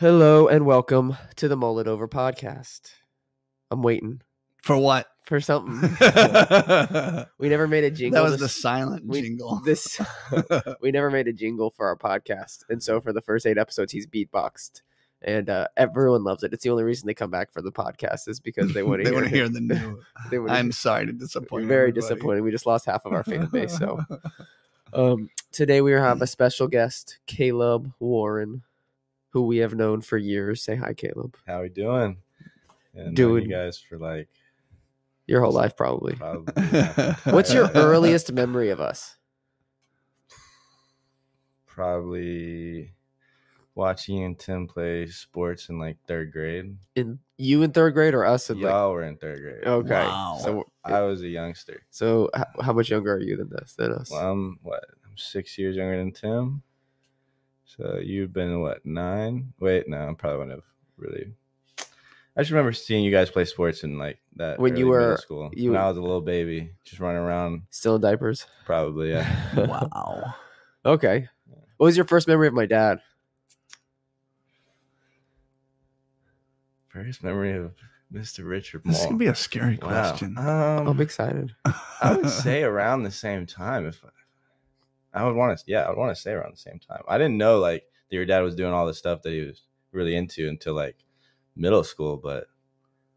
Hello and welcome to the Mull It Over podcast. I'm waiting For what? for something. That We never made a jingle. was the silent jingle. We never made a jingle for our podcast, and so for the first 8 episodes, he's beatboxed, and everyone loves it. It's the only reason they come back for the podcast is because they want to hear the new. They wanna I'm hear- sorry to disappoint. Very everybody. disappointing. We just lost half of our fan base. So today we have a special guest, Caleb Warren, who we have known for years. Say hi, Caleb. How we doing? And Doing- you guys for like Your whole life, probably. probably. What's your earliest memory of us? Probably watching you and Tim play sports in like 3rd grade. In you in 3rd grade or us in like? Y'all were in 3rd grade. Okay, Wow. so I was a youngster. how much younger are you than us? Well, I'm 6 years younger than Tim. So you've been 9? Wait, no, I probably wouldn't have really. I just remember seeing you guys play sports in like that When you early middle were- school. you- When I was a little baby, just running around. Still in diapers? Probably, yeah. Wow. Okay. What was your first memory of my dad? First memory of Mr. Richard This Mall. could be a scary Wow. question. I'm excited. I would say around the same time. If I would want to, I would want to say around the same time. I didn't know like that your dad was doing all the stuff that he was really into until like middle school. But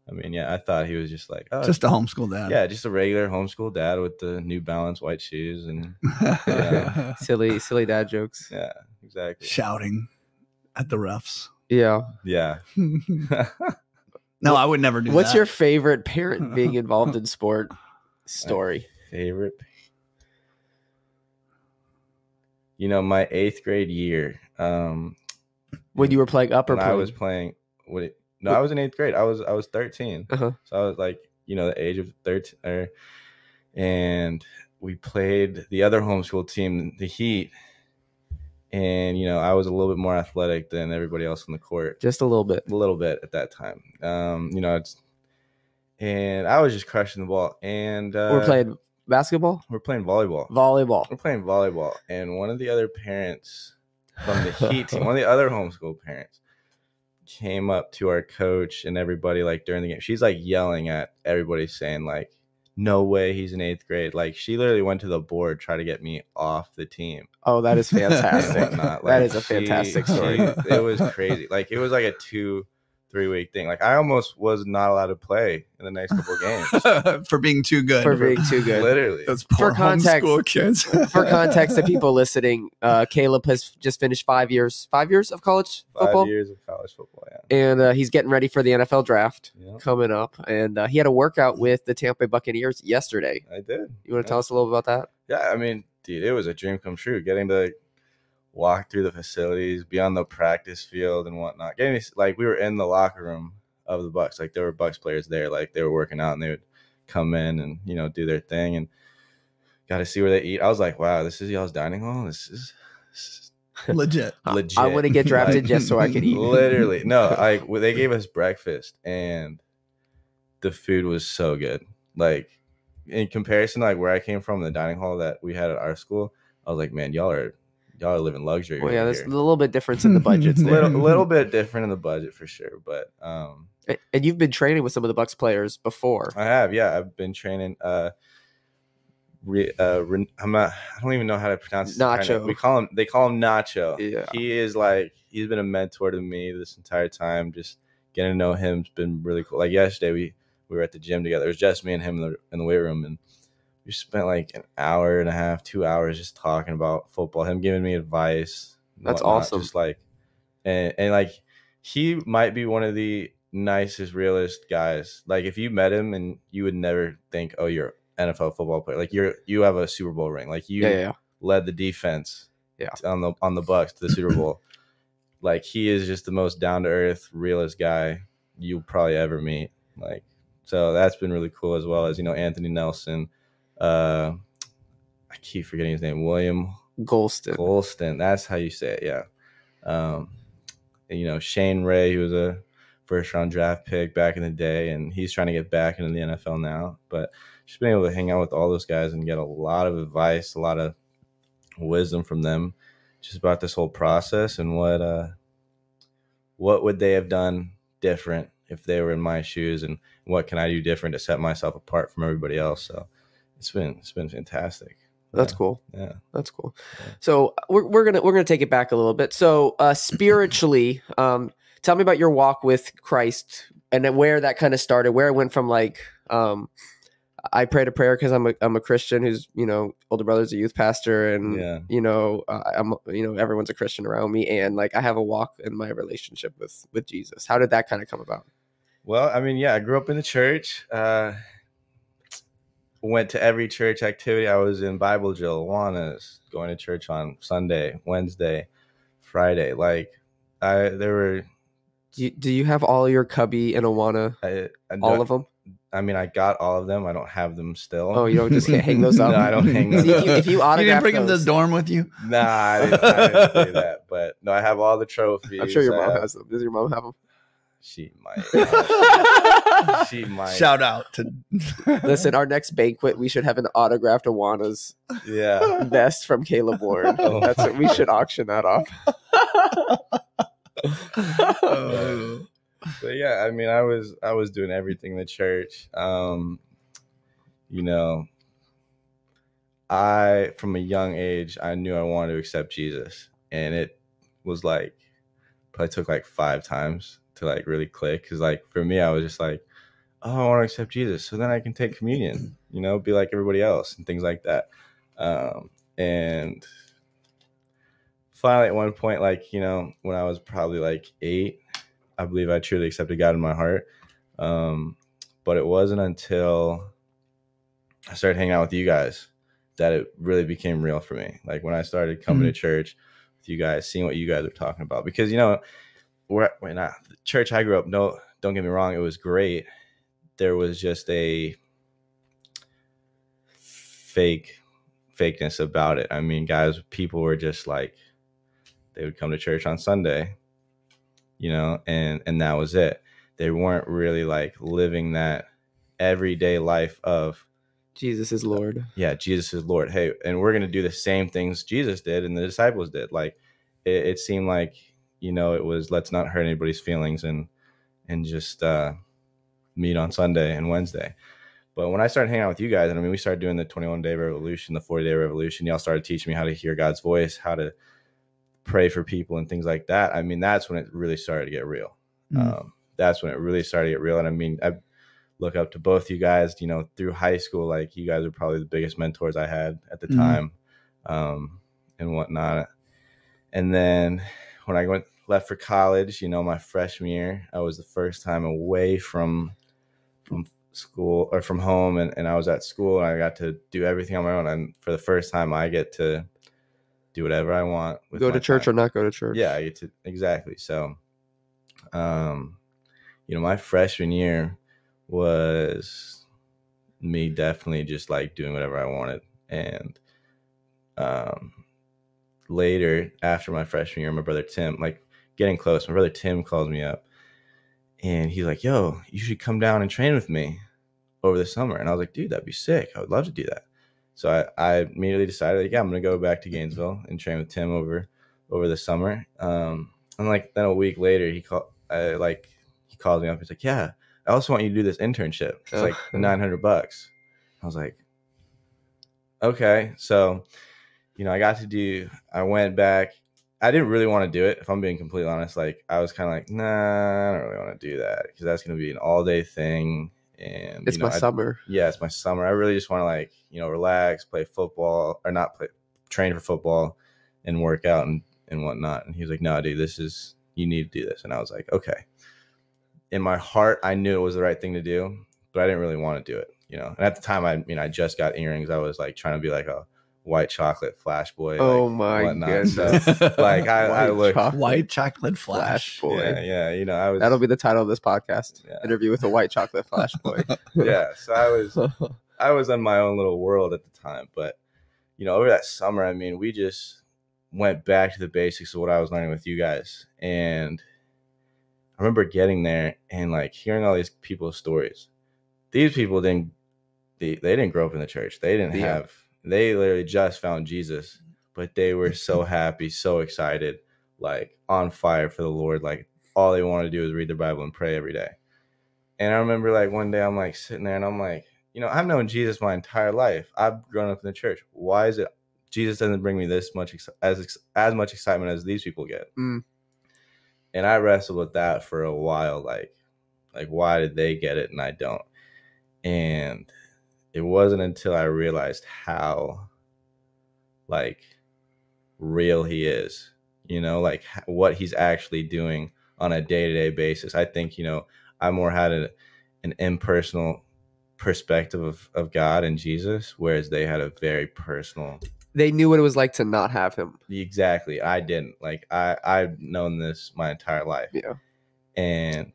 I mean, yeah, I thought he was just like, oh, Just a homeschool dad. yeah, just a regular homeschool dad with the New Balance white shoes and Yeah. Silly dad jokes. yeah, exactly. Shouting at the refs. Yeah. Yeah. No, I would never do What's that. your favorite parent being involved in sport story? Favorite. You know, my 8th grade year. When you were playing upper when play? I was playing. I was in 8th grade. I was 13. Uh-huh. So I was like, the age of 13. And we played the other homeschool team, the Heat. And, I was a little bit more athletic than everybody else on the court. Just a little bit. A little bit at that time. And I was just crushing the ball. And We're playing basketball? We're playing volleyball. Volleyball. We're playing volleyball. And one of the other parents from the Heat team, one of the other homeschool parents, came up to our coach and everybody like during the game. She's like yelling at everybody saying like, no way he's in 8th grade. Like she literally went to the board, try to get me off the team. Oh, that is and fantastic. whatnot. That Like, is a fantastic story. It was crazy. Like it was like a 2-3 week thing. Like I almost was not allowed to play in the next couple of games. For being too good. For being too good. Literally. Those poor context- homeschool kids. For context, the people listening, Caleb has just finished 5 years of college 5 football, years of college football, yeah. and he's getting ready for the NFL draft Yeah, coming up. And he had a workout with the Tampa Bay Buccaneers yesterday. I did. You want to tell us a little about that? Yeah, I mean, dude, it was a dream come true. Getting to walk through the facilities, be on the practice field and whatnot. We were in the locker room of the Bucs. Like there were Bucs players there. Like they were working out and they would come in and do their thing and got to see where they eat. I was like, wow, this is y'all's dining hall. This is Legit. legit. I want to get drafted Like, just so I can eat. Literally, no. Like they gave us breakfast and the food was so good. Like in comparison, to, like where I came from, the dining hall that we had at our school, I was like, man, y'all are living luxury. Well, yeah, over there's here. a little bit difference in the budgets there. little bit different in the budget for sure, but And you've been training with some of the Bucks players before. I have, yeah, I've been training. I don't even know how to pronounce his entire Nacho. name. They call him Nacho. Yeah. He's been a mentor to me this entire time. Just getting to know him has been really cool. Like yesterday, we were at the gym together. It was just me and him in the weight room, and we spent like an hour and a half, 2 hours just talking about football. Him giving me advice. and That's whatnot. awesome. Just like, and like he might be one of the nicest, realest guys. Like if you met him and you would never think, oh, you're an NFL football player. Like you have a Super Bowl ring. Like you Yeah. led the defense Yeah. on the Bucs to the Super Bowl. Like he is just the most down to earth, realest guy you'll probably ever meet. Like so that's been really cool, as well as Anthony Nelson. I keep forgetting his name. William Golston. That's how you say it. Yeah. And, Shane Ray, who was a first round draft pick back in the day, and he's trying to get back into the NFL now. But just being able to hang out with all those guys and get a lot of advice, a lot of wisdom from them, just about this whole process and what would they have done different if they were in my shoes, and what can I do different to set myself apart from everybody else. So it's been fantastic. That's cool. Yeah. That's cool. Yeah. So we're gonna take it back a little bit. So spiritually, tell me about your walk with Christ and then where that kind of started, where it went from like, I prayed a prayer because I'm a Christian who's, older brother's a youth pastor, and I'm everyone's a Christian around me, and like I have a walk in my relationship with Jesus. How did that kind of come about? Well, I mean, I grew up in the church. Went to every church activity. I was in Bible drill, Awanas, going to church on Sunday, Wednesday, Friday. Like there were. Do you have all your Cubby and Awana? All of them? I mean, I got all of them. I don't have them still. Oh, you don't just hang those up? No, I don't hang them up. If you autograph You didn't bring them to those, the dorm with you? Nah, I didn't do that. But no, I have all the trophies. I'm sure your mom has them. Does your mom have them? She might. She might. Shout out to. Listen, our next banquet, we should have an autographed Awana's vest from Caleb Ward. Oh. That's it. We should auction that off. But yeah, I mean, I was doing everything in the church. From a young age, I knew I wanted to accept Jesus, and it was like probably took like 5 times to like really click. Because like for me, I was just like, oh, I want to accept Jesus, so then I can take communion, be like everybody else and things like that. And finally, at one point, like when I was probably like 8. I believe I truly accepted God in my heart. But it wasn't until I started hanging out with you guys that it really became real for me. Like when I started coming to church with you guys, seeing what you guys are talking about. Because, the church I grew up, no, don't get me wrong, it was great. There was just a fakeness about it. I mean, people were just like, they would come to church on Sunday, and that was it. They weren't really like living that everyday life of Jesus is Lord. Yeah, Jesus is Lord. Hey, and we're going to do the same things Jesus did and the disciples did. Like it seemed like, it was, let's not hurt anybody's feelings and just meet on Sunday and Wednesday. But when I started hanging out with you guys, and I mean, we started doing the 21-day revolution, the 40-day revolution, y'all started teaching me how to hear God's voice, how to pray for people and things like that. I mean, that's when it really started to get real. That's when it really started to get real. And I mean, I look up to both you guys, through high school. Like you guys are probably the biggest mentors I had at the time, and whatnot. And then when I left for college, my freshman year, I was the first time away from school or from home. And I was at school, and I got to do everything on my own. And for the first time, I get to do whatever I want. Go to church or not go to church. Yeah, I get to, exactly. So, my freshman year was me definitely just like doing whatever I wanted. And later, after my freshman year, my brother Tim, like getting close, my brother Tim calls me up, and he's like, yo, you should come down and train with me over the summer. And I was like, dude, that'd be sick. I would love to do that. So I immediately decided, like, yeah, I'm going to go back to Gainesville and train with Tim over the summer. And like then a week later, he calls me up. He's like, yeah, I also want you to do this internship. It's like $900. I was like, okay. So, I went back. I didn't really want to do it. If I'm being completely honest, like I was kind of like, nah, I don't really want to do that because that's going to be an all day thing. And it's my summer. Yeah, it's my summer. I really just want to like, relax, play football or not train for football and work out and whatnot. And he was like, no, dude, you need to do this. And I was like, okay. In my heart, I knew it was the right thing to do, but I didn't really want to do it, And at the time, I just got earrings. I was like trying to be like a white chocolate flash boy. Oh my goodness! So, like I looked white chocolate flash boy. Yeah. I was. That'll be the title of this podcast. Yeah. Interview with a white chocolate flash boy. Yeah. So I was in my own little world at the time, but over that summer, I mean, we just went back to the basics of what I was learning with you guys, and I remember getting there and like hearing all these people's stories. These people didn't grow up in the church. They didn't have. They literally just found Jesus, but they were so happy, so excited, like on fire for the Lord, like all they wanted to do is read their Bible and pray every day. And I remember like one day I'm like sitting there and I'm like, I've known Jesus my entire life. I've grown up in the church. Why is it Jesus doesn't bring me this much as much excitement as these people get? Mm. And I wrestled with that for a while, like why did they get it and I don't? And it wasn't until I realized how like real he is, like what he's actually doing on a day-to-day basis. I think, I more had an impersonal perspective of God and Jesus, whereas they had a very personal. They knew what it was like to not have him. Exactly. I didn't. Like I've known this my entire life. Yeah. And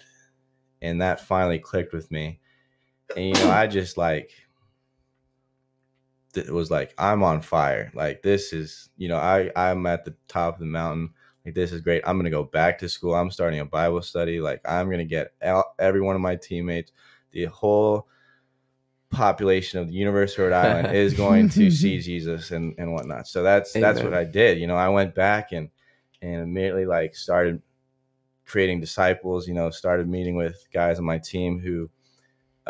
that finally clicked with me. And I just like it was like I'm on fire. Like this is, I'm at the top of the mountain. Like this is great. I'm gonna go back to school. I'm starting a Bible study. Like I'm gonna get every one of my teammates, the whole population of the University of Rhode Island is going to see Jesus and whatnot. So that's what I did. I went back and immediately like started creating disciples. Started meeting with guys on my team who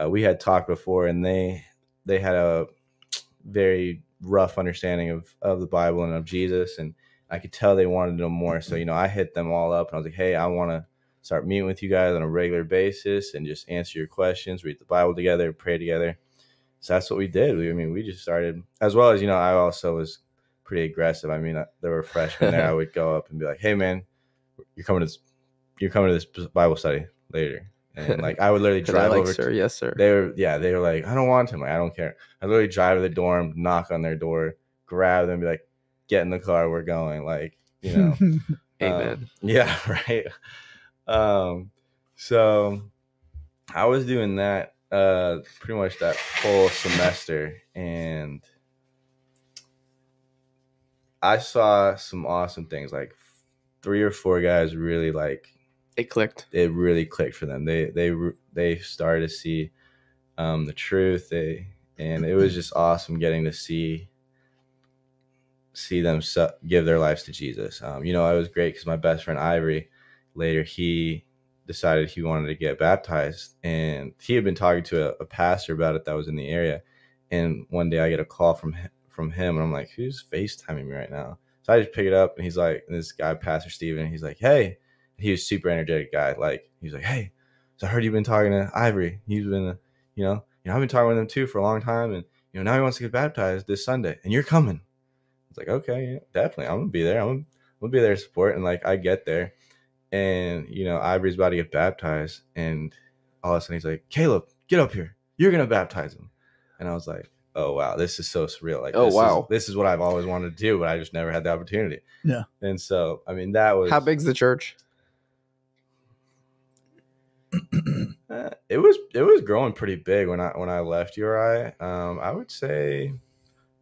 we had talked before, and they had a very rough understanding of the Bible and of Jesus, and I could tell they wanted to know more. So, I hit them all up and I was like, hey, I want to start meeting with you guys on a regular basis and just answer your questions, read the Bible together, pray together. So that's what we did. We just started, as well as, I also was pretty aggressive. There were freshmen there. I would go up and be like, hey man, you're coming to this Bible study later. And like, I would literally drive over. Sir, yes, sir. They were like, I don't want him. Like, I don't care. I literally drive to the dorm, knock on their door, grab them, be like, get in the car, we're going. Like, Amen. Yeah, right. So I was doing that pretty much that whole semester, and I saw some awesome things. Like 3 or 4 guys really like it clicked. It really clicked for them. They started to see the truth. And it was just awesome getting to see them give their lives to Jesus. It was great because my best friend Ivory, later he decided he wanted to get baptized, and he had been talking to a pastor about it that was in the area. And one day I get a call from him, and I'm like, who's FaceTiming me right now? So I just pick it up, and he's like, and this guy, Pastor Steven, he's like, hey. He was a super energetic guy. Like, he's like, hey, so I heard you've been talking to Ivory. He's been, I've been talking with him too for a long time, and now he wants to get baptized this Sunday, and you're coming. It's like, okay, yeah, definitely, I'm gonna be there. I'm gonna be there to support. And like, I get there, and Ivory's about to get baptized, and all of a sudden he's like, Caleb, get up here. You're gonna baptize him. And I was like, oh wow, this is so surreal. Like, this is what I've always wanted to do, but I just never had the opportunity. Yeah. And so, that was. How big's the church? It was growing pretty big when I left URI. I would say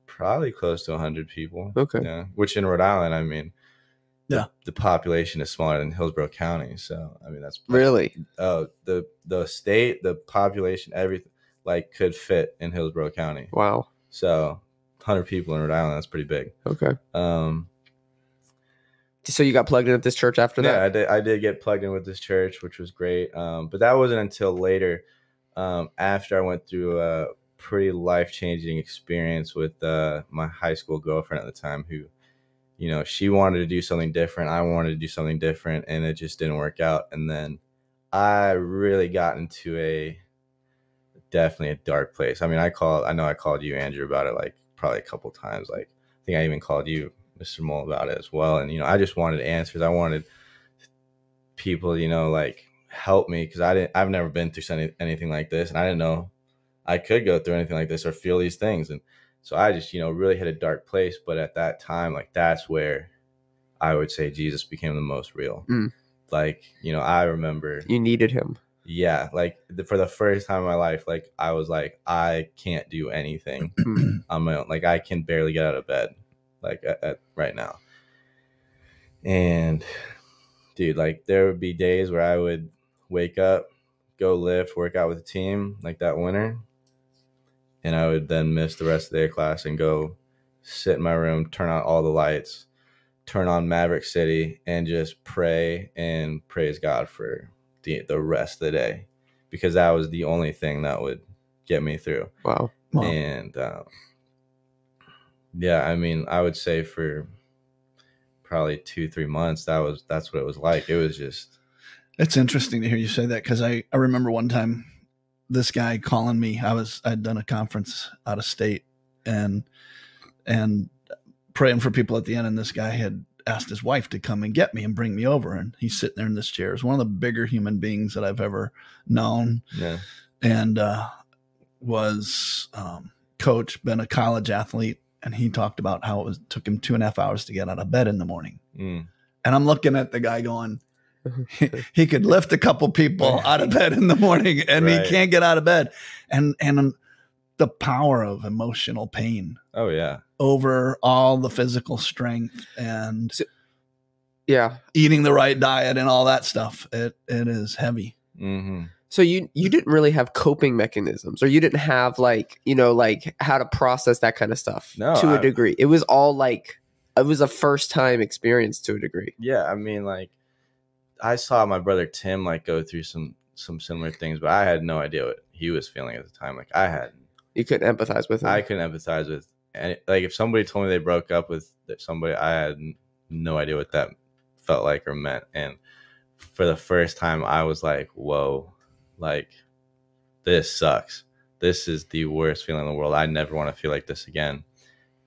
probably close to 100 people. Okay. Yeah, which in Rhode Island, the population is smaller than Hillsborough County. So that's really the state, the population, everything like could fit in Hillsborough County. Wow. So 100 people in Rhode Island, that's pretty big. Okay. So you got plugged in at this church after that? Yeah, I did get plugged in with this church, which was great. But that wasn't until later, after I went through a pretty life-changing experience with my high school girlfriend at the time, who, she wanted to do something different. I wanted to do something different, and it just didn't work out. And then I really got into definitely a dark place. I know I called you, Andrew, about it like probably a couple times. Like, I think I even called you, Mr. Mole, about it as well. And I just wanted answers. I wanted people, like, help me, because I've never been through anything like this, and I didn't know I could go through anything like this or feel these things. And so I just really hit a dark place. But at that time, like, that's where I would say Jesus became the most real. Like, I remember you needed him. Yeah, like for the first time in my life, like I was like, I can't do anything on my own. Like, I can barely get out of bed, like at right now. And dude, like, there would be days where I would wake up, go lift, work out with the team, like that winter, and I would then miss the rest of their class and go sit in my room, turn out all the lights, turn on Maverick City and just pray and praise God for the rest of the day, because that was the only thing that would get me through. Wow. And yeah, I mean, I would say for probably 2-3 months, that's what it was like. It was just. It's interesting to hear you say that, because I remember one time this guy calling me. I'd done a conference out of state and praying for people at the end, and this guy had asked his wife to come and get me and bring me over, and he's sitting there in this chair. It's one of the bigger human beings that I've ever known. Yeah. And was coach, been a college athlete, and he talked about how it took him 2.5 hours to get out of bed in the morning. And I'm looking at the guy going, he could lift a couple people out of bed in the morning, and Right. he can't get out of bed. And the power of emotional pain. Oh yeah. Over all the physical strength and Yeah. eating the right diet and all that stuff. It is heavy. Mm-hmm. So you didn't really have coping mechanisms, or you didn't have like how to process that kind of stuff to a degree. It was all like, it was a first time experience to a degree. Yeah. I mean, like, I saw my brother Tim like go through some similar things, but I had no idea what he was feeling at the time. Like You couldn't empathize with him. I couldn't empathize with, and like if somebody told me they broke up with somebody, I had no idea what that felt like or meant. And for the first time, I was like, whoa, like this sucks. This is the worst feeling in the world. I never want to feel like this again.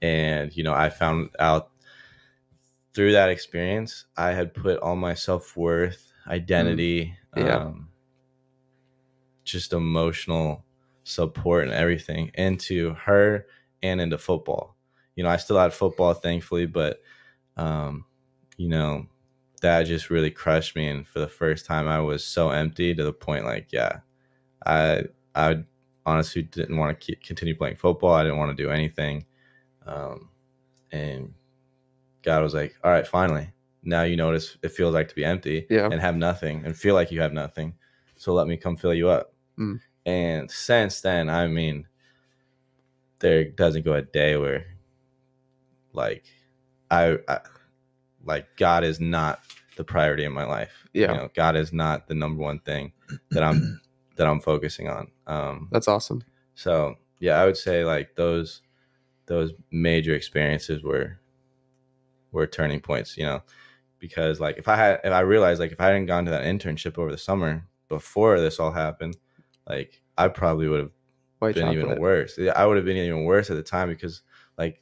And, I found out through that experience, I had put all my self-worth, identity, just emotional support and everything into her and into football. I still had football, thankfully, but, that just really crushed me. And for the first time, I was so empty to the point like, I honestly didn't want to continue playing football. I didn't want to do anything. And God was like, all right, finally, now you know what it feels like to be empty and have nothing and feel like you have nothing. So let me come fill you up. And since then, I mean, there doesn't go a day where like I God is not the priority in my life. God is not the number one thing that I'm focusing on. That's awesome. So yeah, I would say like those major experiences were turning points, because like if I realized like if I hadn't gone to that internship over the summer before this all happened, like I probably would have been even worse. I would have been even worse at the time, because like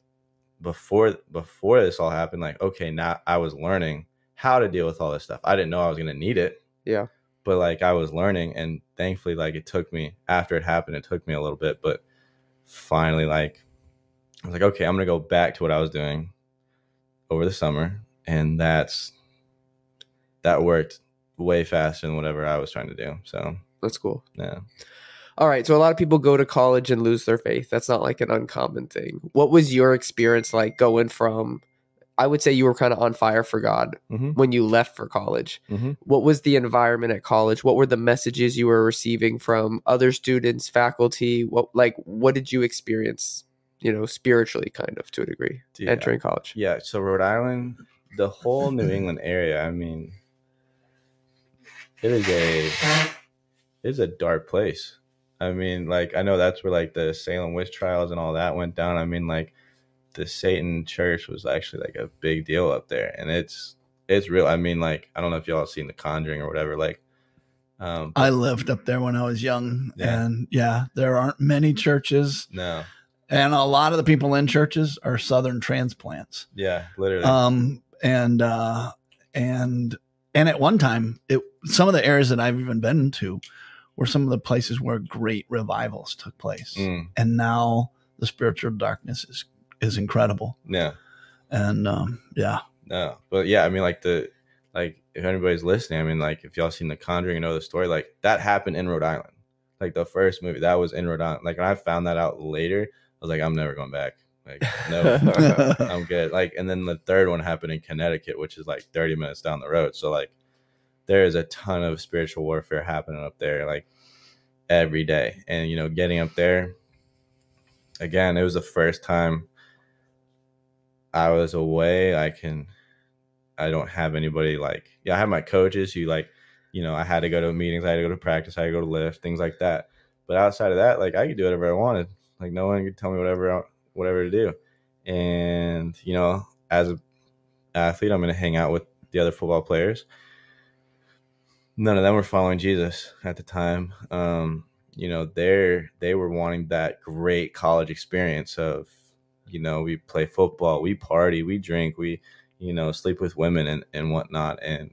before this all happened, like, okay, now I was learning how to deal with all this stuff. I didn't know I was going to need it. Yeah. But like I was learning, and thankfully, like it took me, after it happened, it took me a little bit, but finally, like I was like, okay, I'm going to go back to what I was doing over the summer. And that worked way faster than whatever I was trying to do. So that's cool. Yeah. All right. So a lot of people go to college and lose their faith. That's not like an uncommon thing. What was your experience like going from, I would say you were kind of on fire for God when you left for college. What was the environment at college? What were the messages you were receiving from other students, faculty? What did you experience, spiritually kind of to a degree entering college? Yeah. So Rhode Island, the whole New England area, I mean, it is a dark place. I mean, like, I know that's where like the Salem witch trials and all that went down. I mean, like the Satan church was actually like a big deal up there, and it's real. I mean, like, I don't know if y'all have seen The Conjuring or whatever. Like, I lived up there when I was young, and there aren't many churches. No. And a lot of the people in churches are Southern transplants. Yeah, literally. And at one time, some of the areas that I've even been to were some of the places where great revivals took place. And now the spiritual darkness is incredible. Yeah. And No, but yeah, I mean, like if anybody's listening, I mean, like if y'all seen The Conjuring and know the story, like that happened in Rhode Island. Like the first movie that was in Rhode Island. Like when I found that out later, I was like, I'm never going back. Like, no, I'm good. Like, and then the third one happened in Connecticut, which is like 30 minutes down the road. So like there is a ton of spiritual warfare happening up there, like every day. And, getting up there, again, it was the first time I was away. I can I don't have anybody like, I have my coaches who like, I had to go to meetings, I had to go to practice, I had to go to lift, things like that. But outside of that, like I could do whatever I wanted. Like no one could tell me whatever to do. And, as an athlete, I'm going to hang out with the other football players. None of them were following Jesus at the time. They were wanting that great college experience of, we play football, we party, we drink, we, sleep with women and whatnot. And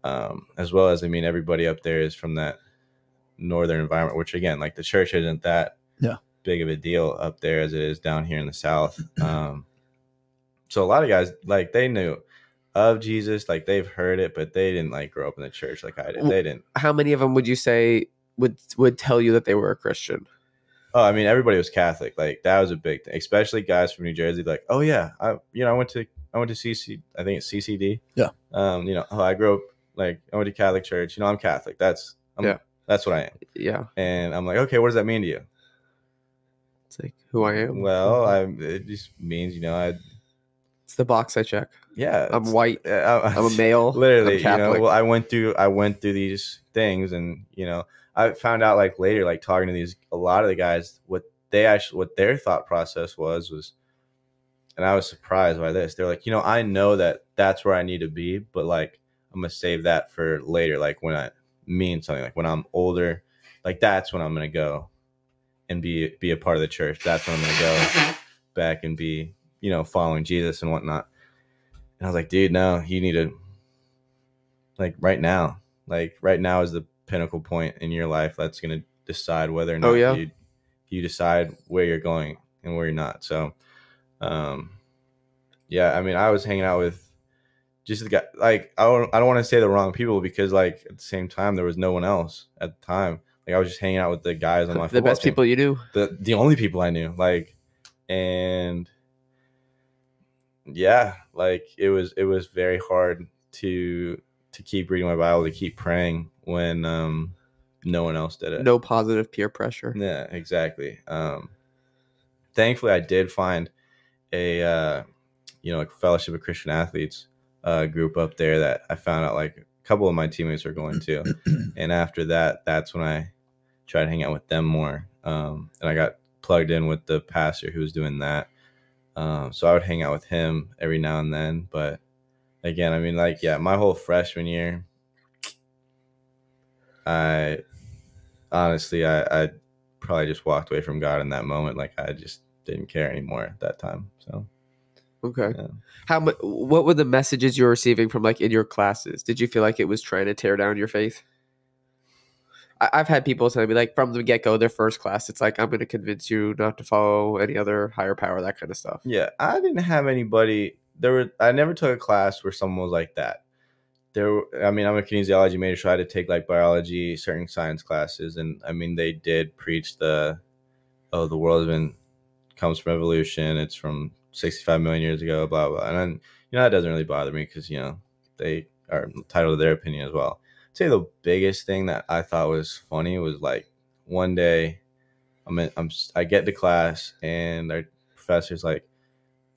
as well as, everybody up there is from that northern environment, which again, like the church isn't that big of a deal up there as it is down here in the South. So a lot of guys, like they knew of Jesus, like they've heard it, but they didn't like grow up in the church like I did. They didn't. How many of them would you say would tell you that they were a Christian? Oh, everybody was Catholic. Like that was a big thing, especially guys from New Jersey. Like, oh yeah, I went to CC, I think it's CCD. Yeah. I grew up like I went to Catholic church. I'm Catholic. That's what I am. Yeah. And I'm like, okay, what does that mean to you? It's like who I am. Well, it just means it's the box I check. Yeah, I'm white. I'm a male. Literally, I'm Catholic. I went through these things, and I found out like later, like talking to a lot of the guys, what their thought process was, and I was surprised by this. They're like, I know that that's where I need to be, but like I'm gonna save that for later, like when I mean something, like when I'm older, like that's when I'm gonna go and be a part of the church. That's when I'm gonna go back and be, following Jesus and whatnot. And I was like, dude, no, you need to, like right now is the pinnacle point in your life that's going to decide whether or not you decide where you're going and where you're not. So, I was hanging out with just the guy, like, I don't want to say the wrong people because like at the same time, there was no one else at the time. Like I was just hanging out with the guys on my the best team. People you knew, the only people I knew, like, and yeah, like it was very hard to keep reading my Bible, to keep praying when no one else did it. No positive peer pressure. Yeah, exactly. Thankfully, I did find a like Fellowship of Christian Athletes group up there that I found out like a couple of my teammates were going to, and after that, that's when I tried to hang out with them more, and I got plugged in with the pastor who was doing that. So I would hang out with him every now and then. But again, my whole freshman year, I probably just walked away from God in that moment. Like I just didn't care anymore at that time. So, okay. Yeah. What were the messages you were receiving from like in your classes? Did you feel like it was trying to tear down your faith? I've had people tell me like from the get-go, their first class, it's like, I'm going to convince you not to follow any other higher power, that kind of stuff. Yeah. I didn't have anybody I never took a class where someone was like that. I'm a kinesiology major, so I had to take like biology, certain science classes. And they did preach the world comes from evolution. It's from 65 million years ago, blah, blah. And then, that doesn't really bother me because, they are entitled to their opinion as well. I'd say the biggest thing that I thought was funny was like one day I get to class and our professor's like,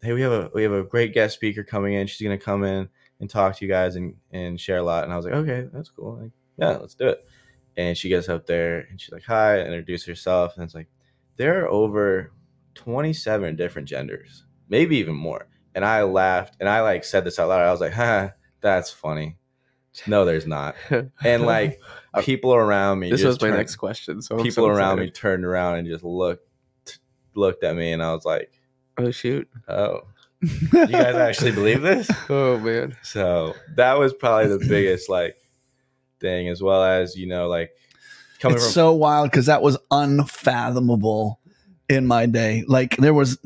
hey, we have a great guest speaker coming in. She's going to come in and talk to you guys and share a lot. And I was like, okay, that's cool. Like, yeah, let's do it. And she gets up there and she's like, hi, and introduce herself. And it's like, there are over 27 different genders, maybe even more. And I laughed and I like said this out loud. I was like, that's funny. No, there's not. And like people around me. This was my next question. So people around me turned around and just looked at me, and I was like, "Oh shoot! Oh, you guys actually believe this?" Oh man! So that was probably the biggest like thing, as well as like coming. It's so wild because that was unfathomable in my day. Like there was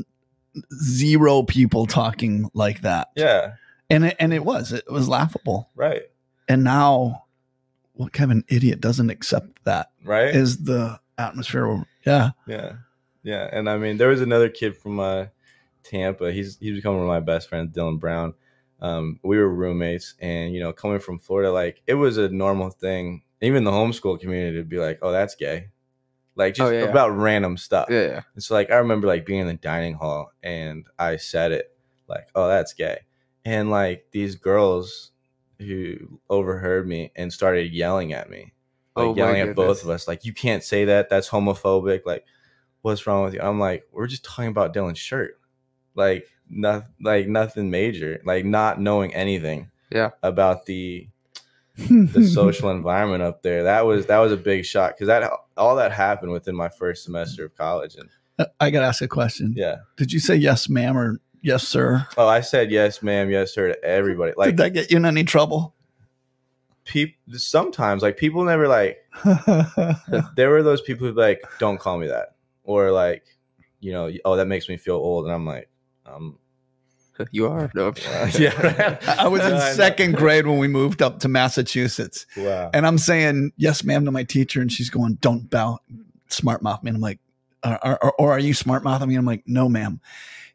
zero people talking like that. Yeah, and it was laughable, right? And now, what kind of an idiot doesn't accept that? Right? Is the atmosphere? Yeah. And there was another kid from Tampa. He's become one of my best friends, Dylan Brown. We were roommates, and coming from Florida, like it was a normal thing. Even the homeschool community would be like, "Oh, that's gay," like just about random stuff. Yeah. And so, like, I remember like being in the dining hall, and I said it like, "Oh, that's gay," And like these girls who overheard me and started yelling at me, like yelling at both of us, like, you can't say that. That's homophobic. Like, what's wrong with you? I'm like, we're just talking about Dylan's shirt. Like, nothing major. Like, not knowing anything about the social environment up there. That was a big shock, because all that happened within my first semester of college. And I gotta ask a question. Yeah. Did you say yes, ma'am, or yes, sir? Oh, I said yes, ma'am, yes, sir to everybody. Like, did that get you in any trouble? Sometimes, like, people never like. There were those people who like, don't call me that, or like, you know, oh, that makes me feel old, and I'm like, you are. No. Yeah. I was in second grade when we moved up to Massachusetts. Wow. And I'm saying yes, ma'am, to my teacher, and she's going, don't bow, smart mouth me. And I'm like, or are you smart mouthing me? I'm like, no, ma'am.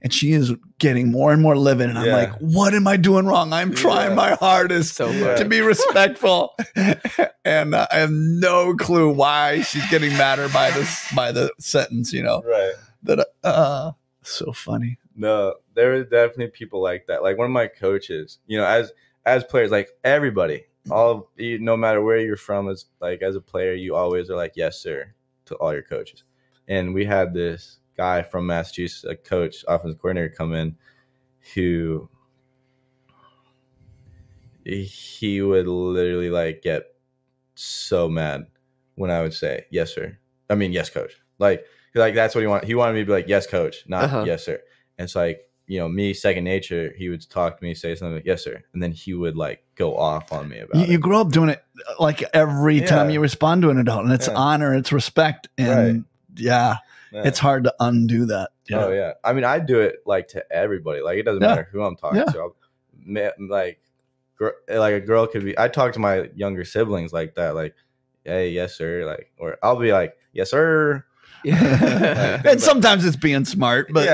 And she is getting more and more livid. And I'm like, what am I doing wrong? I'm trying my hardest to be respectful. And I have no clue why she's getting madder by the sentence, you know. Right. That so funny. No, there were definitely people like that. Like one of my coaches, you know, as players, like everybody, no matter where you're from, as a player, you always are like, yes, sir, to all your coaches. And we had this guy from Massachusetts, a coach, offensive coordinator, come in, who he would literally like get so mad when I would say yes, sir. I mean, yes, coach. Like that's what he wanted. He wanted me to be like, yes, coach, not yes, sir. And it's like, you know, me, second nature, he would talk to me, say something like, yes, sir. And then he would like go off on me about it. You grow up doing it like every time you respond to an adult, and it's honor, it's respect. And it's hard to undo that. Oh yeah. I mean, I do it like to everybody. Like it doesn't matter who I'm talking to. Like a girl could be, I talk to my younger siblings like that. Like, hey, yes, sir. Like, or I'll be like, yes, sir. And sometimes it's being smart, but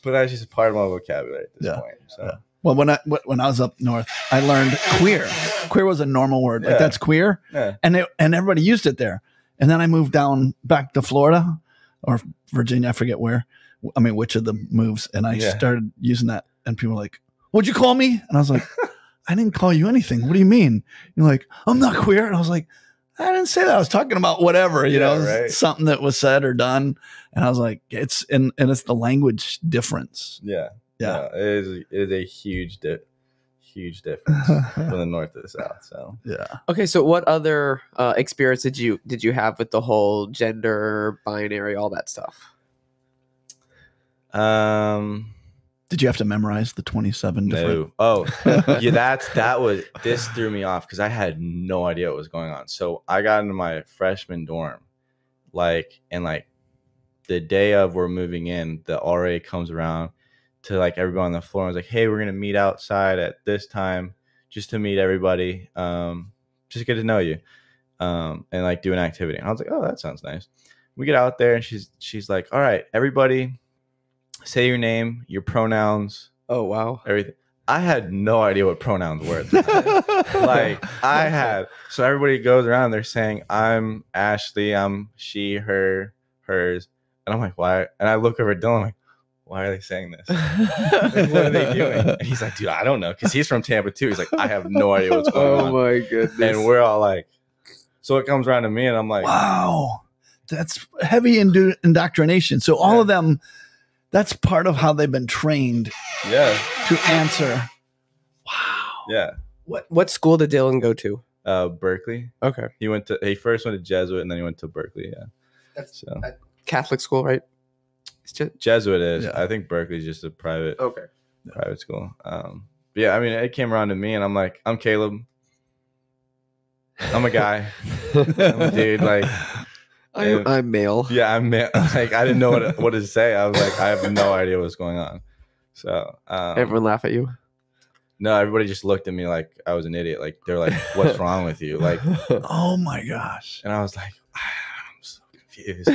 but that's just part of my vocabulary at this point. So. Well, when I was up north, I learned queer. Queer was a normal word. Like that's queer, and everybody used it there. And then I moved down back to Florida or Virginia, I forget where. I mean, which of the moves, and I started using that, and people were like, "What'd you call me?" And I was like, "I didn't call you anything. What do you mean?" You're like, "I'm not queer," and I was like, I didn't say that. I was talking about whatever, you know, something that was said or done. And I was like, it's the language difference. Yeah. No, it is a huge difference from the north to the south. So, Okay. So what other experience did you have with the whole gender binary, all that stuff? Did you have to memorize the 27 different? Oh, yeah, this threw me off because I had no idea what was going on. So I got into my freshman dorm, and the day of we're moving in, the RA comes around to like everybody on the floor and was like, hey, we're going to meet outside at this time just to meet everybody, just get to know you, and like do an activity. And I was like, oh, that sounds nice. We get out there and she's like, all right, everybody, say your name, your pronouns. Oh, wow. Everything. I had no idea what pronouns were. So everybody goes around, they're saying, I'm Ashley, I'm she, her, hers. And I'm like, why? And I look over at Dylan, like, why are they saying this? Like, what are they doing? And he's like, dude, I don't know. Because he's from Tampa too. He's like, I have no idea what's going on. Oh my goodness. And we're all like, so it comes around to me and I'm like, wow, that's heavy indoctrination. So all of them, that's part of how they've been trained to answer. Wow. Yeah. What school did Dylan go to? Berkeley. Okay. He first went to Jesuit and then he went to Berkeley. Yeah. That's Catholic school, right? Jesuit is. Yeah. I think Berkeley is just a private school. Yeah, I mean, it came around to me and I'm like, I'm Caleb. I'm a guy. I'm a dude. Like, I'm male. Yeah, I'm male. Like, I didn't know what to say. I was like, I have no idea what's going on. So everyone laugh at you? No, everybody just looked at me like I was an idiot. Like, they're like, what's wrong with you? Like, oh my gosh. And I was like, I'm so confused.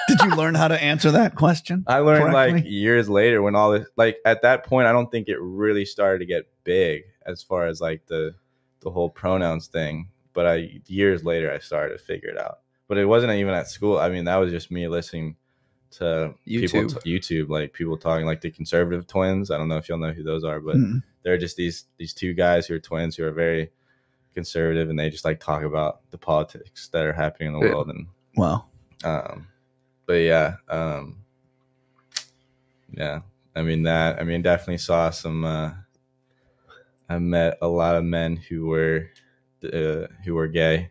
Did you learn how to answer that question? I learned like years later when all this, like at that point, I don't think it really started to get big as far as like the whole pronouns thing. But years later, I started to figure it out. But it wasn't even at school. I mean, that was just me listening to YouTube, like people talking, like the conservative twins. I don't know if you'll know who those are, but they're just these two guys who are twins who are very conservative, and they just like talk about the politics that are happening in the world. And wow. But yeah, definitely saw some. I met a lot of men who were gay.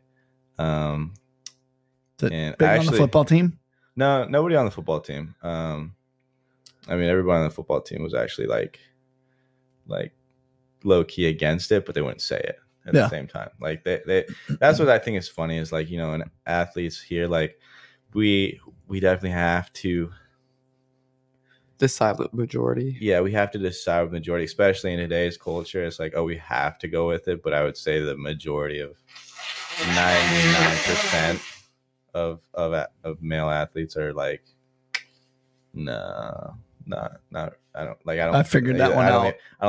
And big actually, on the football team? No, nobody on the football team. Everybody on the football team was actually like low key against it, but they wouldn't say it at the same time. Like they that's what I think is funny is like, in athletes here, like we definitely have to. The silent majority. Yeah, we have to decide with majority, especially in today's culture. It's like, oh, we have to go with it. But I would say the majority of 99% of male athletes are like, no, not. I don't. I figured that one out. I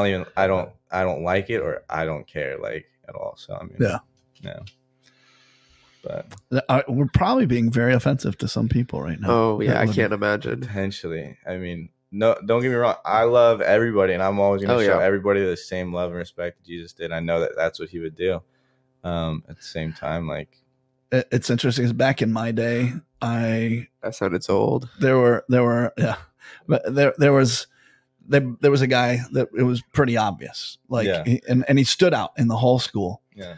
don't like it, or I don't care like at all. So yeah. But we're probably being very offensive to some people right now. Oh yeah, I can't imagine. Potentially. No, don't get me wrong. I love everybody, and I'm always going to show everybody the same love and respect that Jesus did. I know that that's what he would do. At the same time, like it's interesting. Because back in my day, that sounded so old. There were but there was a guy that it was pretty obvious, like, and he stood out in the whole school. Yeah,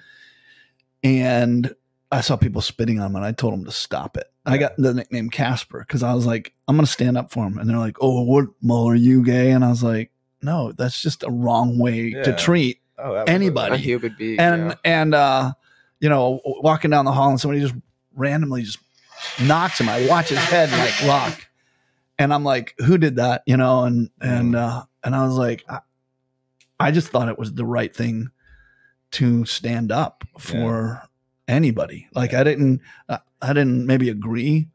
and I saw people spitting on him, and I told him to stop it. I got the nickname Casper because I was like, I'm going to stand up for him. And they're like, oh, what, Mo, are you gay? And I was like, no, that's just a wrong way to treat anybody. A human being. And walking down the hall and somebody just randomly just knocks him. I watch his head like rock. And I'm like, who did that? And I was like, I just thought it was the right thing to stand up for anybody. Like I didn't maybe agree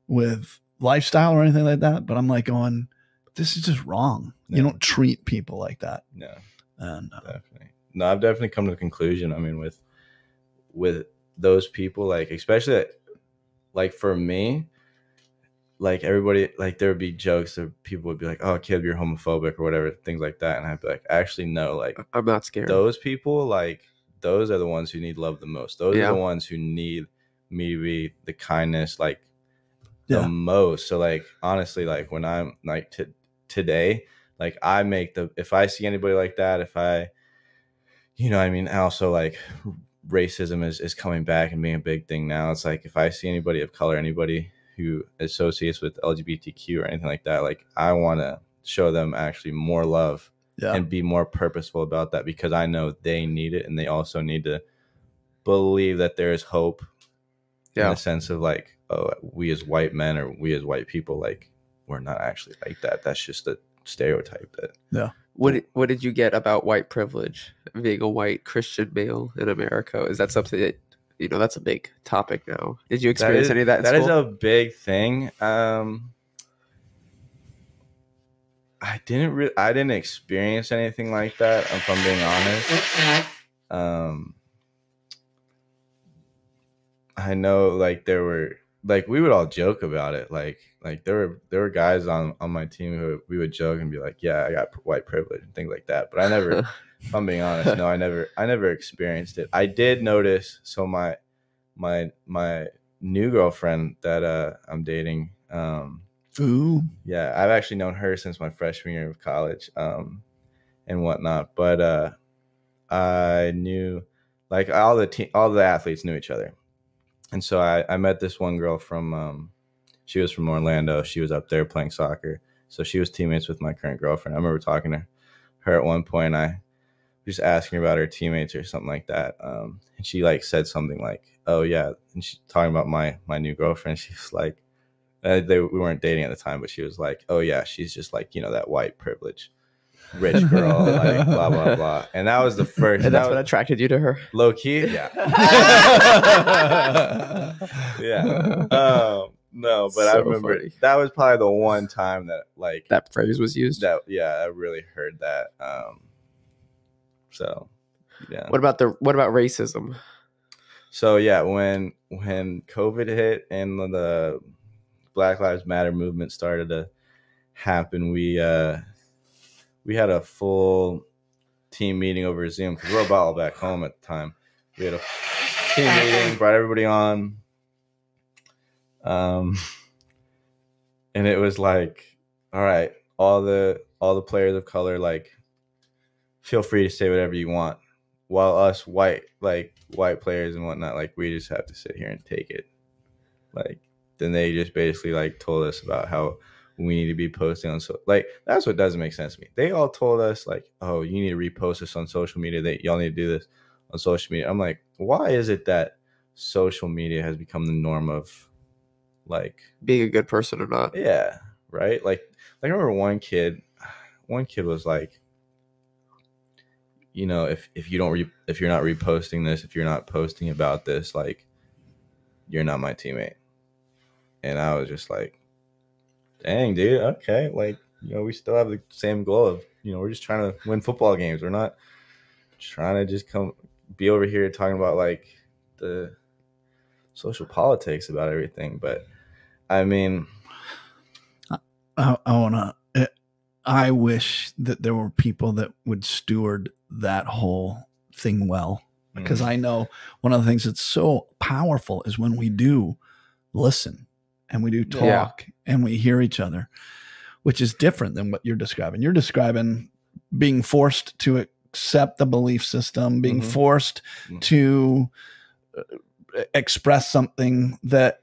with lifestyle or anything like that, but I'm like going, this is just wrong. You don't treat people like that. No, and definitely. No, I've definitely come to the conclusion. With those people, like especially like for me, like everybody, like there would be jokes that people would be like, "Oh, kid, you're homophobic" or whatever, things like that, and I'd be like, "Actually, no. Like I'm not scared." Those people, like those are the ones who need love the most. Those are the ones who need me to be the kindness, like the most. So like honestly, like when I'm like today, like I make if I see anybody like that, if I also like racism is coming back and being a big thing now. It's like if I see anybody of color, anybody who associates with LGBTQ or anything like that, like I want to show them actually more love and be more purposeful about that, because I know they need it, and they also need to believe that there is hope. In the sense of like, oh, we as white men or we as white people, like we're not actually like that. That's just a stereotype. What did you get about white privilege, being a white Christian male in America? Is that something that that's a big topic now? Did you experience any of that? That is a big thing. I didn't experience anything like that, if I'm being honest. I know like there were, like we would all joke about it. Like there were guys on my team who we would joke and be like, yeah, I got white privilege and things like that. But I never, if I'm being honest, no, I never experienced it. I did notice. So my new girlfriend that I'm dating, ooh, yeah, I've actually known her since my freshman year of college, and whatnot. But I knew like all the athletes knew each other. And so I met this one girl from, she was from Orlando. She was up there playing soccer. So she was teammates with my current girlfriend. I remember talking to her at one point. I was just asking her about her teammates or something like that. And she like said something like, oh yeah. And she's talking about my new girlfriend. She's like, we weren't dating at the time, but she was like, oh yeah, she's just like, that white privilege rich girl, like blah blah blah. And that was the first, and that's what attracted you to her, low key. Yeah. No, but so I remember that was probably the one time that like that phrase was used. I really heard that. So yeah. What about racism? So yeah, when COVID hit and the Black Lives Matter movement started to happen, we had a full team meeting over Zoom because we're all back home at the time. We had a team meeting, brought everybody on, and it was like, all right, all the players of color, like, feel free to say whatever you want, while us white players and whatnot, like, we just have to sit here and take it. Like, then they just basically like told us about how we need to be posting on like, that's what doesn't make sense to me. They all told us like, oh, you need to repost this on social media, that y'all need to do this on social media. I'm like, why is it that social media has become the norm of like being a good person or not? Yeah, right. Like I remember one kid was like, you know, if you're not reposting this, if you're not posting about this, like, you're not my teammate. And I was just like, dang, dude, okay. Like, you know, we still have the same goal of, you know, we're just trying to win football games. We're not trying to just be over here talking about like the social politics about everything. But I mean, I wish that there were people that would steward that whole thing well, because I know one of the things that's so powerful is when we do listen and we do talk and we hear each other, which is different than what you're describing. You're describing being forced to accept the belief system, being forced to express something that,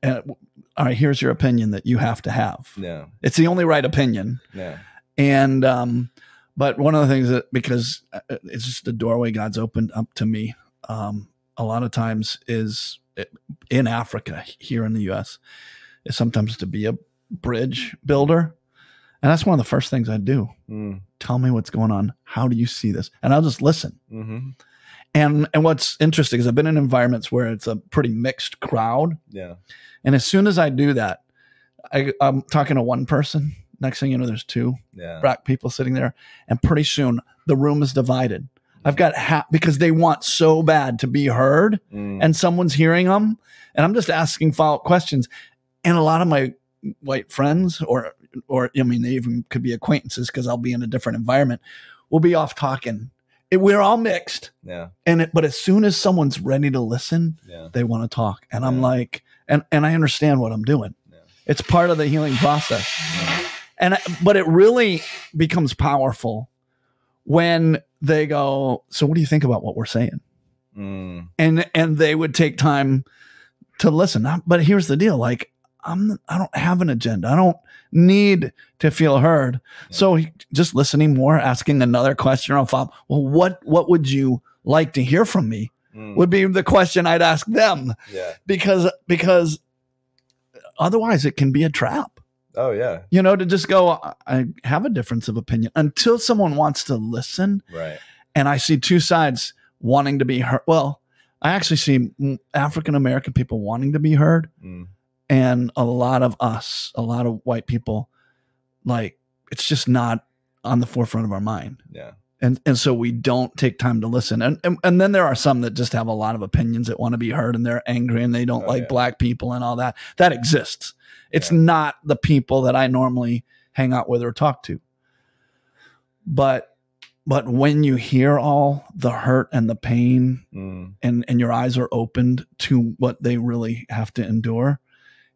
all right, here's your opinion that you have to have. Yeah. It's the only right opinion. Yeah. And, but one of the things that, because it's just the doorway God's opened up to me, a lot of times is in Africa, here in the U.S., is sometimes to be a bridge builder. And that's one of the first things I do. Tell me what's going on. How do you see this? And I'll just listen. And what's interesting is I've been in environments where it's a pretty mixed crowd. Yeah. And as soon as I do that, I'm talking to one person. Next thing you know, there's two black people sitting there. And pretty soon the room is divided. I've got because they want so bad to be heard and someone's hearing them. And I'm just asking follow-up questions. And a lot of my white friends or I mean, they even could be acquaintances because I'll be in a different environment, will be off talking. We're all mixed. Yeah. But as soon as someone's ready to listen, they want to talk. And I'm like, and I understand what I'm doing. Yeah. It's part of the healing process. But it really becomes powerful when they go, so what do you think about what we're saying? And they would take time to listen. But here's the deal. Like, I don't have an agenda. I don't need to feel heard. Yeah. So just listening more, asking another question on follow-up. Well, what would you like to hear from me? Would be the question I'd ask them. Yeah. Because otherwise it can be a trap. Oh yeah. You know, to just go, I have a difference of opinion until someone wants to listen. Right. And I see two sides wanting to be heard. Well, I actually see African-American people wanting to be heard. And a lot of white people, like, it's just not on the forefront of our mind. Yeah. And so we don't take time to listen. And then there are some that just have a lot of opinions that want to be heard and they're angry and they don't like black people and all that. That exists. It's not the people that I normally hang out with or talk to. But when you hear all the hurt and the pain and your eyes are opened to what they really have to endure,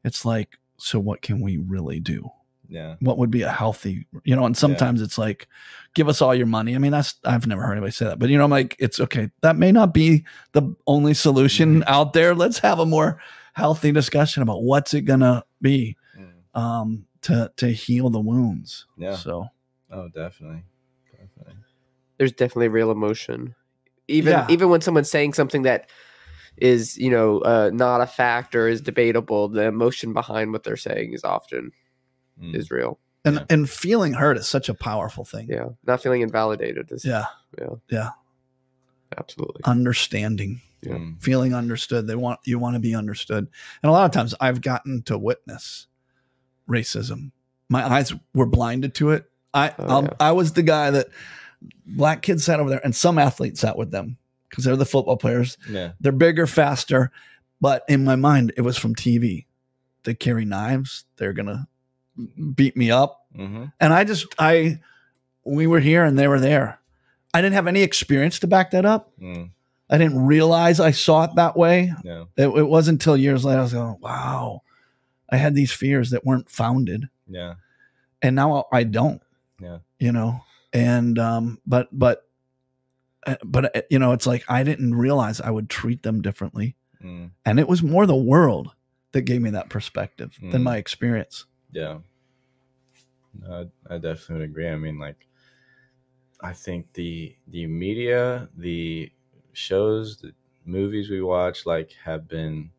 it's like, so what can we really do? Yeah. What would be a healthy, you know, and sometimes it's like, give us all your money. I mean, I've never heard anybody say that, but you know, I'm like, it's okay. That may not be the only solution out there. Let's have a more healthy discussion about what's it going to be to heal the wounds. Yeah. So. Oh, definitely. There's definitely real emotion. Even when someone's saying something that is, you know, not a fact or is debatable, the emotion behind what they're saying is often is real. And feeling hurt is such a powerful thing. Yeah. Not feeling invalidated is yeah. Absolutely. Understanding. Yeah. Feeling understood. You want to be understood. And a lot of times I've gotten to witness racism. My eyes were blinded to it. I was the guy that black kids sat over there and some athletes sat with them because they're the football players. Yeah. They're bigger, faster. But in my mind, it was from TV. they carry knives. They're going to beat me up. Mm-hmm. And we were here and they were there. I didn't have any experience to back that up. I didn't realize I saw it that way. Yeah. It wasn't until years later I was going, wow, I had these fears that weren't founded. Yeah. And now I don't. Yeah. You know, and but you know, it's like I didn't realize I would treat them differently. And it was more the world that gave me that perspective than my experience. Yeah. I definitely would agree. I mean, like, I think the media, the shows, the movies we watch, like, have been,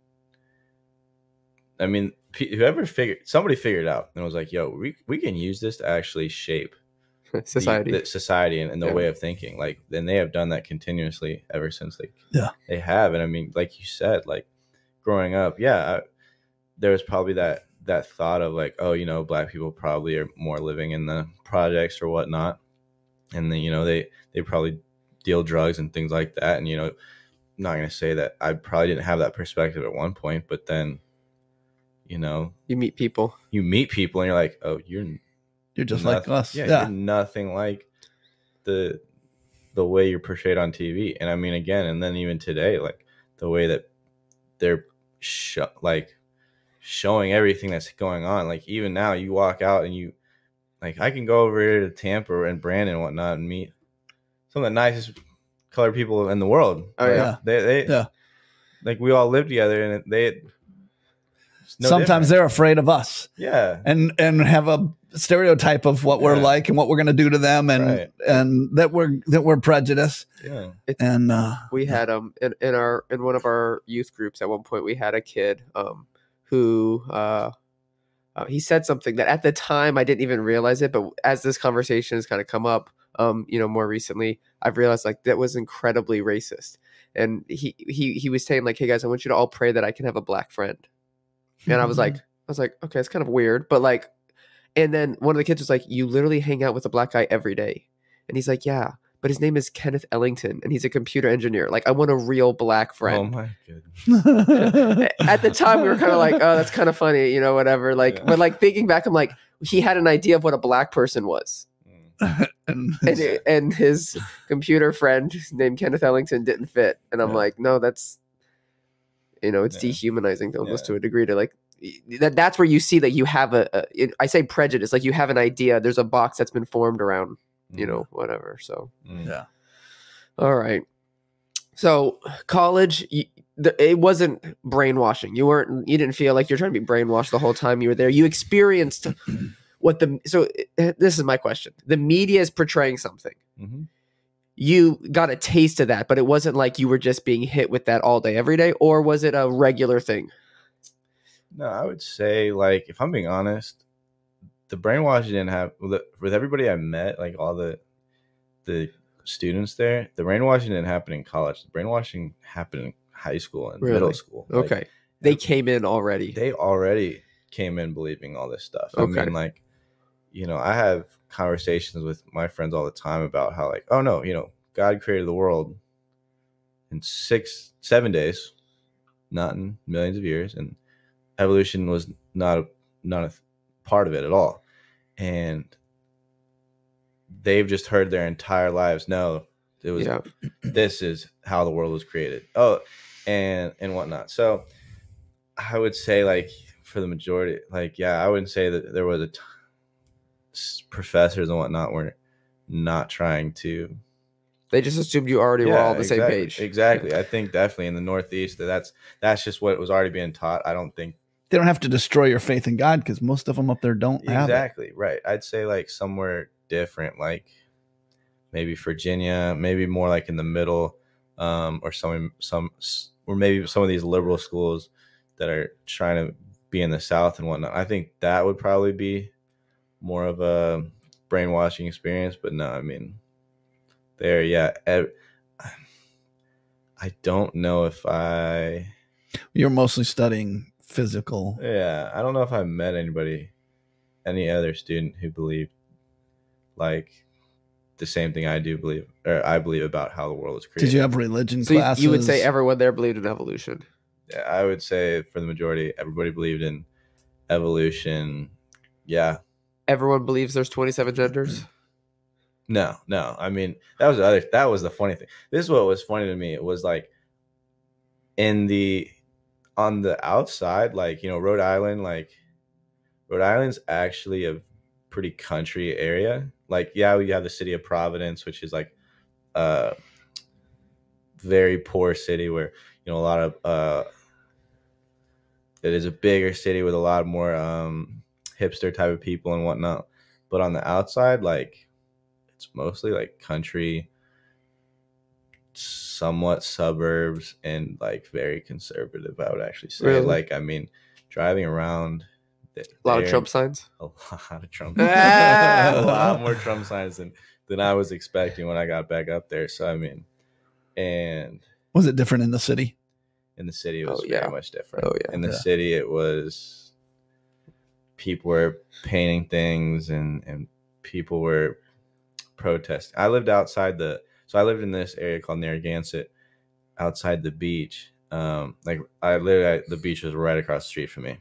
I mean, somebody figured it out and was like, yo, we can use this to actually shape society and the way of thinking. Like, and they have done that continuously ever since they have. And I mean, like you said, like, growing up, there was probably that thought of like, oh, you know, Black people probably are more living in the projects or whatnot. And then, you know, they probably deal drugs and things like that. And, you know, I'm not going to say that I probably didn't have that perspective at one point, but then, you know, you meet people and you're like, oh, you're just like us. Yeah. You're nothing like the way you're portrayed on TV. And I mean, again, and then even today, like the way that they're showing everything that's going on. Like, even now you walk out and you, like, I can go over here to Tampa and Brandon and whatnot and meet some of the nicest colored people in the world. Oh, yeah. They like, we all live together, and sometimes they're afraid of us. Yeah. And have a stereotype of what we're like and what we're going to do to them, and that we're prejudiced. Yeah. And we had in one of our youth groups at one point, we had a kid who he said something that at the time I didn't even realize it, but as this conversation has kind of come up, you know, more recently, I've realized like that was incredibly racist. And he was saying like, hey guys, I want you to all pray that I can have a Black friend. And I was like, okay, it's kind of weird, but like, and then one of the kids was like, you literally hang out with a Black guy every day. And he's like, yeah, but his name is Kenneth Ellington and he's a computer engineer. Like, I want a real Black friend. Oh my goodness. At the time we were kind of like, oh, that's kind of funny, you know, whatever. Like, but like thinking back, I'm like, he had an idea of what a Black person was. and his computer friend named Kenneth Ellington didn't fit. And I'm like, no, that's, you know, it's dehumanizing almost to a degree to like, that's where you see that you have I say prejudice, like you have an idea, there's a box that's been formed around, you know, whatever. So, yeah. All right. So college, it wasn't brainwashing. You didn't feel like you're trying to be brainwashed the whole time you were there. You experienced this is my question. The media is portraying something. Mm-hmm. You got a taste of that, but it wasn't like you were just being hit with that all day, every day, or was it a regular thing? No, I would say, like, if I'm being honest, the brainwashing didn't have with everybody I met, like all the students there. The brainwashing didn't happen in college. The brainwashing happened in high school and middle school. Okay, like, they came in already. They already came in believing all this stuff. Okay. I mean, like, you know, I have conversations with my friends all the time about how, like, oh no, you know, God created the world in 7 days, not in millions of years, and evolution was not a part of it at all. And they've just heard their entire lives, no, it was this is how the world was created. Oh, and whatnot. So I would say, like, for the majority, like, I wouldn't say that there was professors and whatnot were not trying to. They just assumed you already were all on the same page. Exactly. I think definitely in the Northeast that's just what was already being taught. I don't think they don't have to destroy your faith in God because most of them up there don't have it. Exactly. Right. I'd say like somewhere different, like maybe Virginia, maybe more like in the middle, or or maybe some of these liberal schools that are trying to be in the South and whatnot. I think that would probably be more of a brainwashing experience. But no, I mean, I don't know if You're mostly studying physical. Yeah, I don't know if I met any other student who believed like the same thing I believe about how the world is created. Did you have religion classes? You would say everyone there believed in evolution. Yeah, I would say for the majority, everybody believed in evolution. Yeah. Everyone believes there's 27 genders. No. I mean, that was the funny thing. This is what was funny to me. It was like on the outside, like, Rhode Island's actually a pretty country area. Like, yeah, we have the city of Providence, which is like a very poor city where, a lot of it is a bigger city with a lot more hipster type of people and whatnot. But on the outside, like, it's mostly like country, somewhat suburbs, and like very conservative, I would actually say. Really? Like, I mean, driving around, A lot of Trump signs. A lot of Trump. A lot more Trump signs than I was expecting when I got back up there. So I mean, and was it different in the city? In the city, it was very much different. Oh, yeah. In the city, it was people were painting things and people were protesting. I lived in this area called Narragansett, outside the beach. The beach was right across the street from me,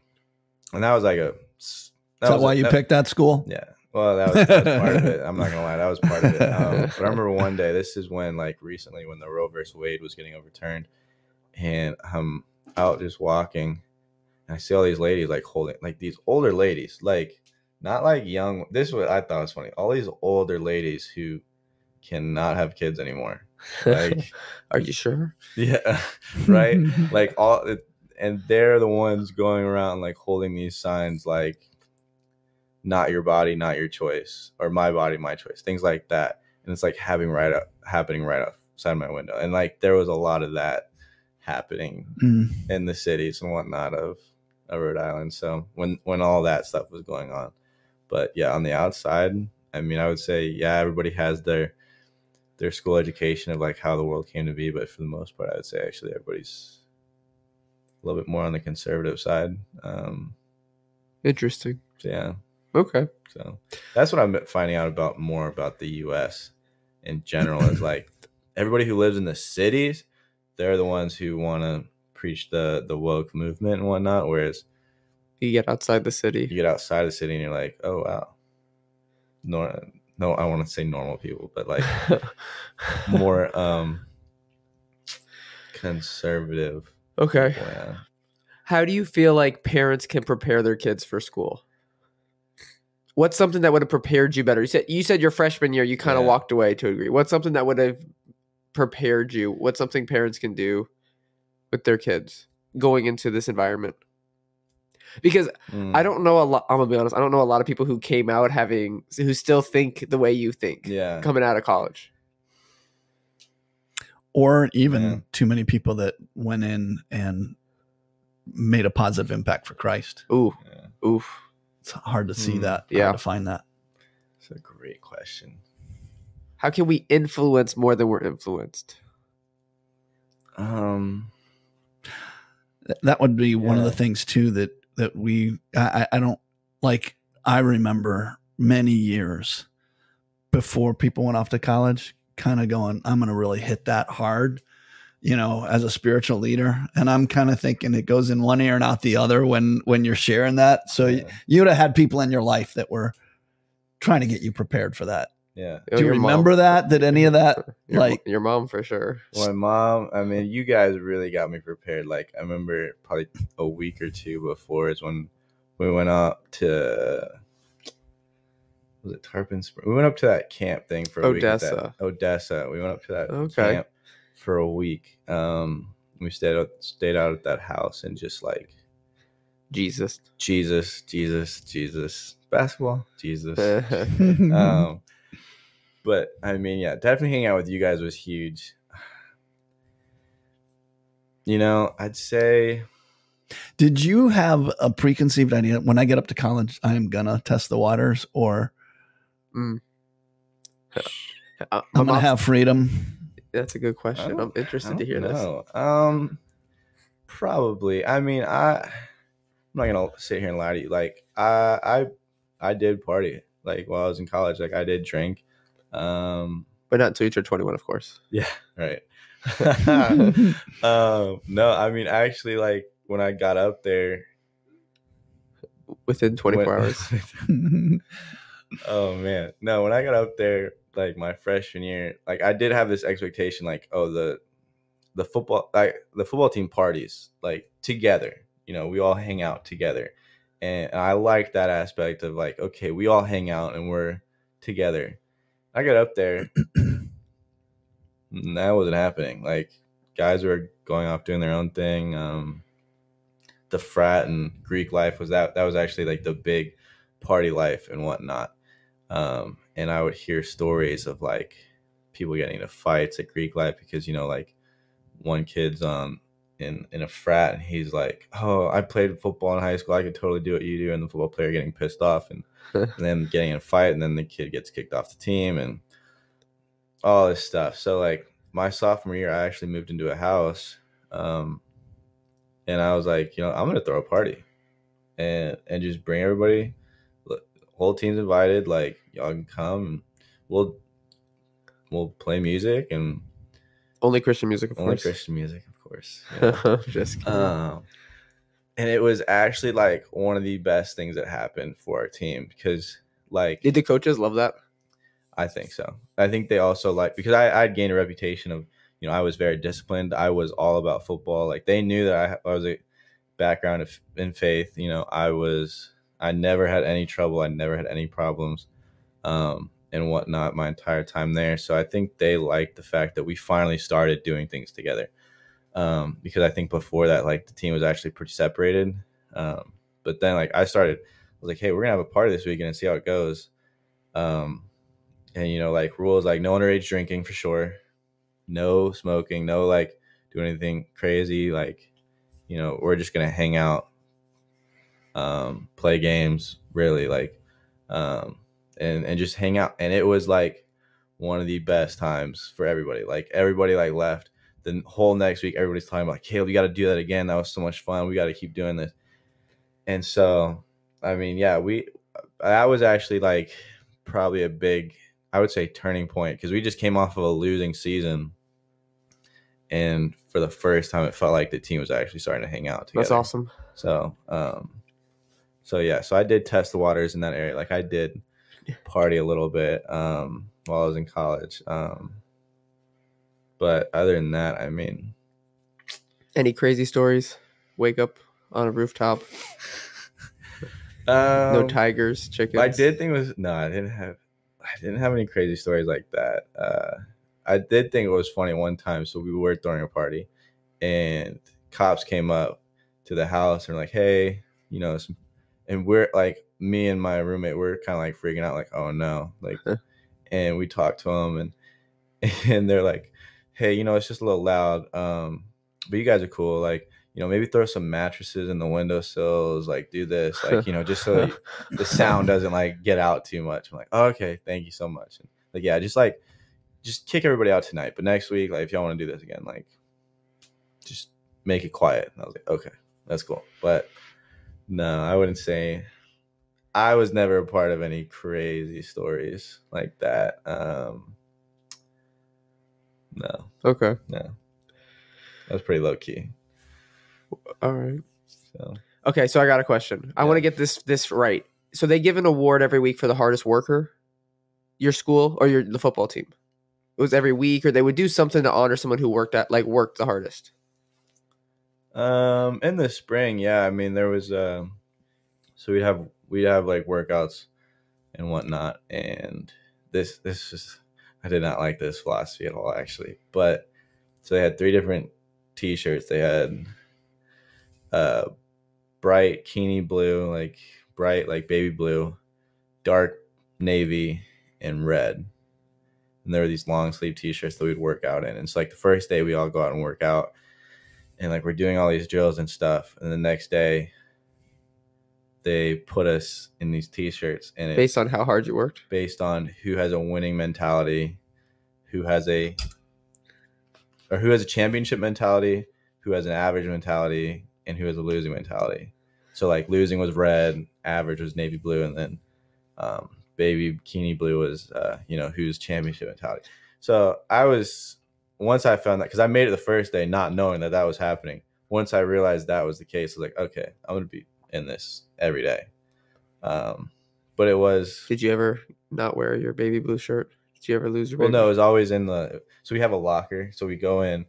and that was like Is that why you picked that school? Yeah. Well, that was part of it. I'm not gonna lie, that was part of it. But I remember one day. This is when, like, recently, when the Roe versus Wade was getting overturned, and I'm out just walking, and I see all these ladies like holding, like, these older ladies, like, not like young. This is what I thought was funny. All these older ladies who cannot have kids anymore. Like, are you sure? Yeah, right. Like, and they're the ones going around like holding these signs like, not your body, not your choice, or my body, my choice, things like that. And it's like happening right outside my window. And like, there was a lot of that happening in the cities and whatnot of Rhode Island. So when all that stuff was going on, but yeah, on the outside, I mean, I would say, yeah, everybody has their school education of like how the world came to be. But for the most part, I would say actually everybody's a little bit more on the conservative side. Interesting. So, yeah. Okay. So that's what I'm finding out more about the U.S. in general is like everybody who lives in the cities, they're the ones who want to preach the woke movement and whatnot. Whereas you get outside the city, and you're like, oh wow, no, I want to say normal people, but like more conservative. Okay. People, yeah. How do you feel like parents can prepare their kids for school? What's something that would have prepared you better? You said your freshman year, you kind of walked away to a degree. What's something that would have prepared you? What's something parents can do with their kids going into this environment? Because I don't know a lot. I'm gonna be honest. I don't know a lot of people who came out who still think the way you think. Yeah. Coming out of college, or even too many people that went in and made a positive impact for Christ. Ooh, oof. It's hard to see that. Yeah. Hard to find that. It's a great question. How can we influence more than we're influenced? That would be one of the things too that I don't like. I remember many years before people went off to college, kind of going, I'm going to really hit that hard, as a spiritual leader. And I'm kind of thinking it goes in one ear and out the other when you're sharing that. So you would have had people in your life that were trying to get you prepared for that. Yeah. Do you remember that? Did any of that? Your mom for sure. My mom, I mean, you guys really got me prepared. Like, I remember probably a week or two before is when we went up to, was it Tarpon Springs? We went up to that camp thing for a Odessa. week. Odessa. We went up to that camp for a week. We stayed out at that house and just like Jesus, basketball, Jesus. But I mean, yeah, definitely hanging out with you guys was huge. I'd say. Did you have a preconceived idea when I get up to college, I am gonna test the waters, or I'm gonna have freedom? That's a good question. I'm interested to hear this. Probably. I mean, I'm not gonna sit here and lie to you. Like, I did party. Like, while I was in college, like I did drink. But not until you turn 21, of course. Yeah, right. No, I mean, actually, like when I got up there, within 24 hours? Oh man, no. When I got up there, like my freshman year, like I did have this expectation, like the football team parties like together. You know, we all hang out together, and I like that aspect of like, okay, we all hang out and we're together. I got up there, and that wasn't happening. Like guys were going off doing their own thing. The frat and Greek life was that was actually like the big party life and whatnot. And I would hear stories of like people getting into fights at Greek life because, you know, like one kid's in a frat and he's like, oh, I played football in high school, I could totally do what you do, and the football player getting pissed off and then getting in a fight, and then the kid gets kicked off the team and all this stuff. So like my sophomore year, I actually moved into a house, and I was like, you know, I'm gonna throw a party and just bring everybody. Whole team's invited. Like y'all can come. And we'll play music and only Christian music, of only course. Christian music, of course. Yeah. Just kidding. And it was actually like one of the best things that happened for our team because like did the coaches love that? I think so. I think they also like because I'd gained a reputation of, you know, I was very disciplined. I was all about football. Like they knew that I was a background in faith. You know, I never had any trouble. I never had any problems and whatnot my entire time there. So I think they liked the fact that we finally started doing things together because I think before that, like the team was actually pretty separated. But then like I was like, hey, we're going to have a party this weekend and see how it goes. And, you know, like rules, like no underage drinking for sure. No smoking, no like do anything crazy. Like, you know, we're just going to hang out, play games, really like, and just hang out. And it was like one of the best times for everybody. Like everybody like left the whole next week. Everybody's talking about, Caleb, you got to do that again. That was so much fun. We got to keep doing this. And so, I mean, yeah, that was actually like probably a big, I would say, turning point because we just came off of a losing season. And for the first time, it felt like the team was actually starting to hang out together. That's awesome. So, so I did test the waters in that area. Like I did party a little bit while I was in college. But other than that, I mean, any crazy stories? Wake up on a rooftop. No tigers, chickens. I did think it was no. I didn't have any crazy stories like that. I did think it was funny one time. So we were throwing a party, and cops came up to the house and were like, "Hey, you know," and we're like, me and my roommate, we're kind of like freaking out, like, "Oh no!" Like, and we talked to them, and they're like, "Hey, you know, it's just a little loud, but you guys are cool. Like, you know, maybe throw some mattresses in the windowsills, like do this, like, you know, just so the sound doesn't like get out too much." I'm like, oh, "Okay, thank you so much." And like, yeah, just kick everybody out tonight, but next week, like, if y'all want to do this again, like, just make it quiet. And I was like, okay, that's cool. But no, I wouldn't say I was never a part of any crazy stories like that. No. Okay. No. That was pretty low key. All right. So. Okay, so I got a question. I want to get this right. So they give an award every week for the hardest worker, your school or the football team? It was every week, or they would do something to honor someone who worked the hardest. In the spring, yeah. I mean, there was so we'd have like workouts and whatnot, and this just, I did not like this philosophy at all, actually. But so they had 3 different T-shirts. They had bright Keene blue, like bright like baby blue, dark navy, and red. And there were these long sleeve T-shirts that we'd work out in. And so like the first day we all go out and work out, and like we're doing all these drills and stuff. And the next day they put us in these T-shirts, and based on how hard you worked, based on who has a winning mentality, who has a championship mentality, who has an average mentality, and who has a losing mentality. So like losing was red, average was navy blue, and then baby Keene blue was who's championship mentality. So once I found that, because I made it the first day not knowing that was happening. Once I realized that was the case, I was like, okay, I'm gonna be in this every day. But it was. Did you ever not wear your baby blue shirt? Did you ever lose your? Well, baby? no, it was always in the. So we have a locker. So we go in,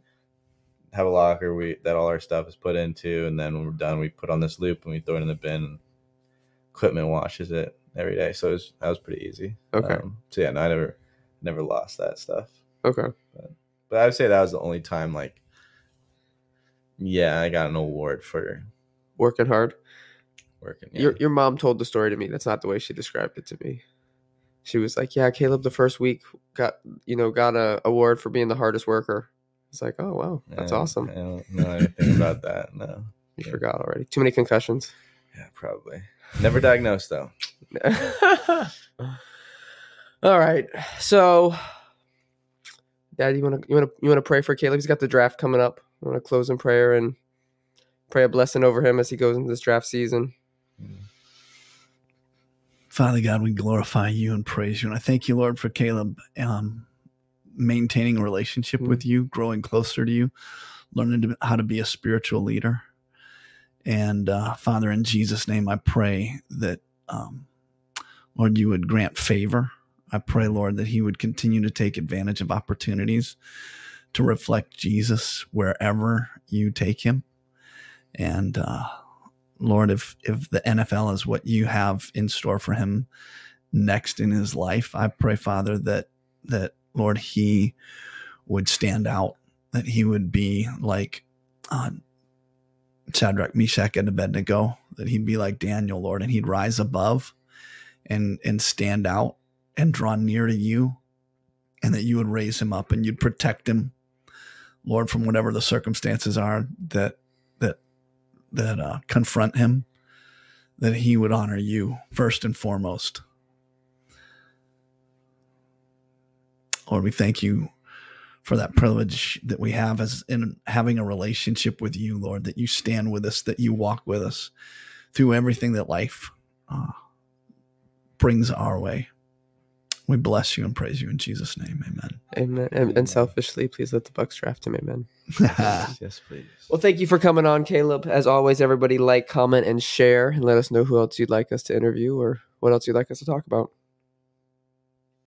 have a locker that all our stuff is put into, and then when we're done, we put on this loop and we throw it in the bin. And equipment washes it every day, so that was pretty easy. Okay. So yeah, no, I never lost that stuff. Okay. But I would say that was the only time, like, yeah, I got an award for working hard. Yeah. Your mom told the story to me. That's not the way she described it to me. She was like, "Yeah, Caleb, the first week got a award for being the hardest worker." It's like, "Oh wow, that's awesome." I don't know anything about that. No, you forgot already. Too many concussions. Yeah, probably. Never diagnosed though. All right, so, Dad, you want to pray for Caleb? He's got the draft coming up. I want to close in prayer and pray a blessing over him as he goes into this draft season. Father God, we glorify you and praise you. And I thank you, Lord, for Caleb maintaining a relationship with you, growing closer to you, learning how to be a spiritual leader. And Father, in Jesus' name, I pray that, Lord, you would grant favor. I pray, Lord, that he would continue to take advantage of opportunities to reflect Jesus wherever you take him. And Lord, if the NFL is what you have in store for him next in his life, I pray, Father, that Lord, he would stand out, that he would be like Shadrach, Meshach, and Abednego, that he'd be like Daniel, Lord, and he'd rise above and stand out and draw near to you, and that you would raise him up and you'd protect him, Lord, from whatever the circumstances are that confront him, that he would honor you first and foremost. Lord, we thank you for that privilege that we have as in having a relationship with you, Lord, that you stand with us, that you walk with us through everything that life brings our way. We bless you and praise you in Jesus' name. Amen. Amen. And selfishly, please let the Bucks draft him. Amen. Yes, please. Well, thank you for coming on, Caleb. As always, everybody like, comment, and share, and let us know who else you'd like us to interview or what else you'd like us to talk about.